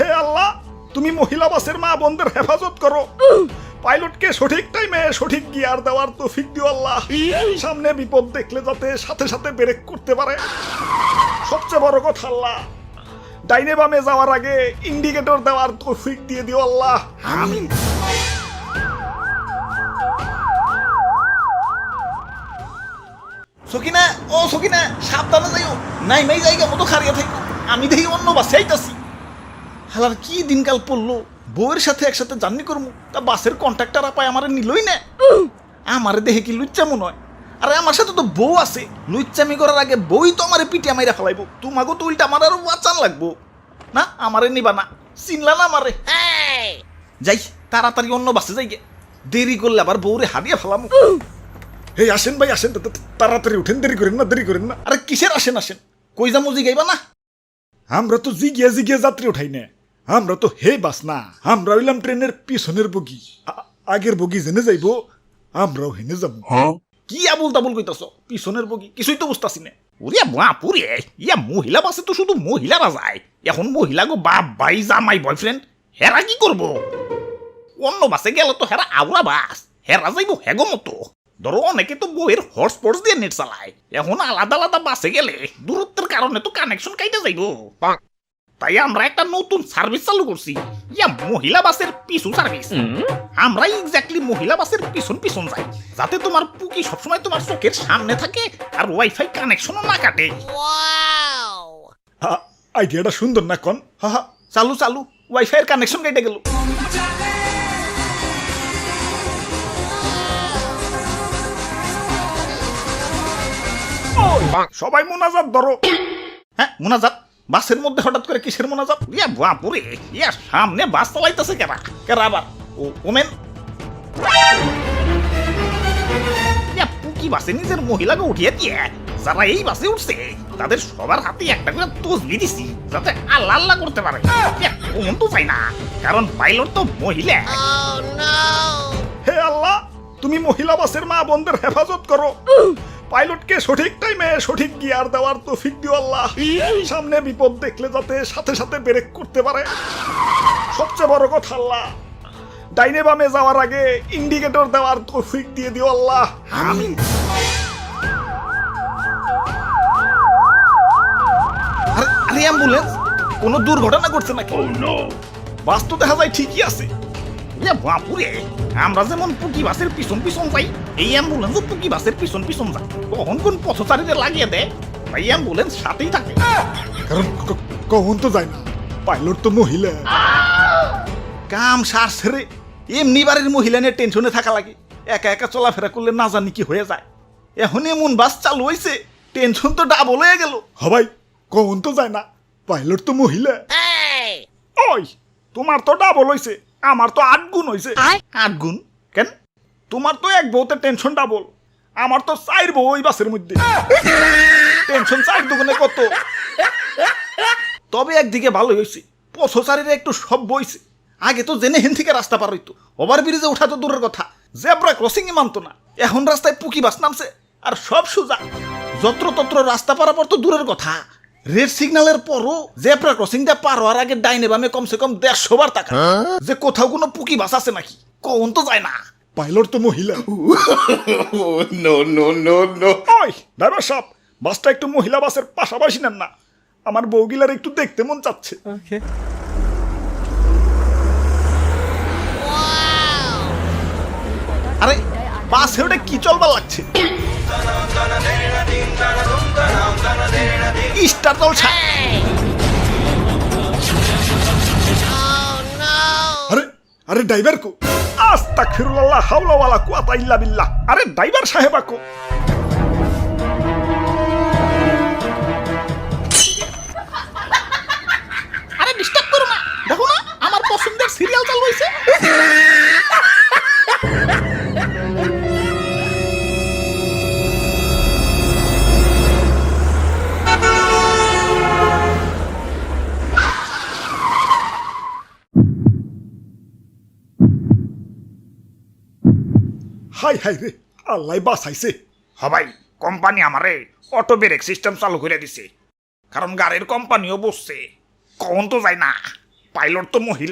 হে আল্লাহ, তুমি মহিলা বাসের মা বোনদের হেফাজত করো। পাইলটকে সঠিক টাইমে সঠিক গিয়ার দেওয়ার তৌফিক দিও আল্লাহ। সামনে বিপদ দেখলে যাতে সাথে সাথে ব্রেক করতে পারে। সবচেয়ে বড় কথা আল্লাহ, ডাইনে বামে যাওয়ার আগে ইন্ডিকেটর দেওয়ার তৌফিক দিয়ে দিও আল্লাহ। আমিন। সকিনা, ও সকিনা, সাবধানে যাইও। নাই নাই জায়গা মতো খারিয়া থাকো। আমি দেখি অন্য বাসে আইতাছি। হালার কি দিনকাল পড়লো, বউয়ের সাথে একসাথে জার্নি করবো, তা বাসের কন্ট্রাক্টর আপায় আমারে নিলই না। আমারে দেখে কি লুচ্চা মনে হয়? আরে আমার সাথে তো বউ আছে, লুচ্চামি করার আগে বউই তো আমারে পিটিয়া মাইরা ফেলাইবো। তোমাকে তো উল্টা আমার আরো বাঁচান লাগবো না। আমারে নিবা না, চিনলা না আমারে। যাই তাড়াতাড়ি অন্য বাসে যাই গে, দেরি করলে আবার বউরে হারিয়ে ফেলাম। হে আসেন ভাই আসেন, তাড়াতাড়ি উঠেন, দেরি করেন না, দেরি করেন না। আরে কিসের আসেন আসেন, কই যামু জিগাইবা না? আমরা তো জিগিয়া জিগিয়া যাত্রী উঠাই না, আমরা তো হে বাস না, আমরা হইলাম ট্রেনের পিছনের বগি। আগের বগি জেনে যাইবো, আমরাও হেনে যাবো। কি আবুল তাবুল কইতাছ? পিছনের বগি কিছুই তো বুঝতাছি না। ওরে বাপুরে, ইয়া মহিলা বাসে তো শুধু মহিলারা যায়। এখন মহিলা গো বাপ ভাই জামাই বয়ফ্রেন্ড, হেরা কি করব? অন্য বাসে গেলে তো হেরা আউরা বাস, হেরা যাইব হেগো মতো। ধরো অনেকে তো বইয়ের হটস্পট দিয়ে নেট চালায়। এখন আলাদা আলাদা বাসে গেলে দূরত্বের কারণে তো কানেকশন কাইতে যাইব। তাই আমরা একটা নতুন সার্ভিস চালু করছি, ইয়া মহিলা বাসের পিছু সার্ভিস। আমরা এক্স্যাক্টলি মহিলা বাসের পিছন পিছন যাই, যাতে তোমার পুকি সবসময় তোমার চোখের সামনে থাকে আর ওয়াইফাই কানেকশনও না কাটে। আইডিয়াটা সুন্দর না কন? হা হা, চালু চালু, ওয়াইফাই এর কানেকশন কেটে গেল। সবাই মোনাজাত ধরো। হ্যাঁ মোনাজাত? বাসের মধ্যে হঠাৎ করে কিসের মোনাজাত? ইয়া বাপুরে, ইয়া সামনে বাস চালাইতেছে কেরা কেরা আবার? ও ওমেন, ইয়া পুকি বাসে নিজের মহিলাকে উঠিয়ে দিয়ে যারা এই বাসে উঠছে তাদের সবার হাতে একটা করে তসবি দিছি, যাতে আল্লাহ আল্লাহ করতে পারে। ইয়া ওমন তো চাই না, কারণ পাইলট তো মহিলা। হে আল্লাহ, তুমি মহিলা বাসের মা বোনদের হেফাজত করো। পাইলটকে সঠিক টাইমে সঠিক গিয়ার দেওয়ার তৌফিক দিও আল্লাহ। সামনে বিপদ দেখলে যাতে সাথে সাথে ব্রেক করতে পারে। সবচেয়ে বড় কথা আল্লাহ, ডাইনে বামে যাওয়ার আগে ইন্ডিকেটর দেওয়ার তৌফিক দিয়ে দিও আল্লাহ। আমিন। আরে অ্যাম্বুলেন্স, কোনো দুর্ঘটনা ঘটছে নাকি? বাস তো দেখা যায় ঠিকই আছে। ইয়া বাপুরে, আমরা যেমন পুকি বাসের পিছন পিছন যাই, এই অ্যাম্বুলেন্সও পুকি বাসের পিছন পিছন যায়। কখন কোন পথচারীদের লাগিয়ে দেয়, ভাই অ্যাম্বুলেন্স সাথেই থাকে। কারণ কখন তো যায় না, পাইলট তো মহিলা। কাম সার ছেড়ে এমনি বাড়ির মহিলা নিয়ে টেনশনে থাকা লাগে। একা একা চলাফেরা করলে না জানি কি হয়ে যায়। এখন এমন বাস চালু হয়েছে, টেনশন তো ডাবল হয়ে গেল। হবাই, কখন তো যায় না, পাইলট তো মহিলা। ওই তোমার তো ডাবল হইছে, আমার তো 8 গুণ হইছে। 8 গুণ কেন? তোমার তো এক বউতে টেনশন ডাবল, আমার তো 4 বউ ওই বাসের মধ্যে। টেনশন 4 দুগুণে কত? তবে একদিকে ভালো হয়েছে, পথচারীরা একটু সব বইছে। আগে তো জেনে হেন থেকে রাস্তা পার হইতো, ওভার ব্রিজে ওঠা তো দূরের কথা, জেব্রা ক্রসিং এ মানতো না। এখন রাস্তায় পুকি বাস নামছে আর সব সোজা, যত্রতত্র রাস্তা পারাপার তো দূরের কথা। রেড সিগন্যালের পরও জেব্রা ক্রসিংটা পার হওয়ার আগে ডাইনে বামে কমসে কম 150 বার তাকা, যে কোথাও কোনো পুকি বাস আছে নাকি। কোন তো যায় না, পাইলট তো মহিলা। ওই ড্রাইভার সাহেব, বাসটা একটু মহিলা বাসের পাশাপাশি নেন না, আমার বউগিলার একটু দেখতে মন চাচ্ছে। আরে বাসে ওটা কি চলবার লাগছে? স্টার জলসা। আরে আরে ড্রাইভার কো? আস্তাগফিরুল্লাহ, হাওলা ওয়ালা কুওয়াতা ইল্লা বিল্লাহ। আরে ড্রাইভার সাহেব কো? আরে ডিস্টার্ব করো না, দেখো না আমার পছন্দের সিরিয়াল চালু হইছে। হাই হাই রে, আল্লাহ বাঁচাইছে। হবাই, কোম্পানি আমারে অটো ব্রেক সিস্টেম চালু করে দিছে, কারণ গাড়ির কোম্পানিও বসছে। কখন তো যায় না, পাইলট তো মহিলা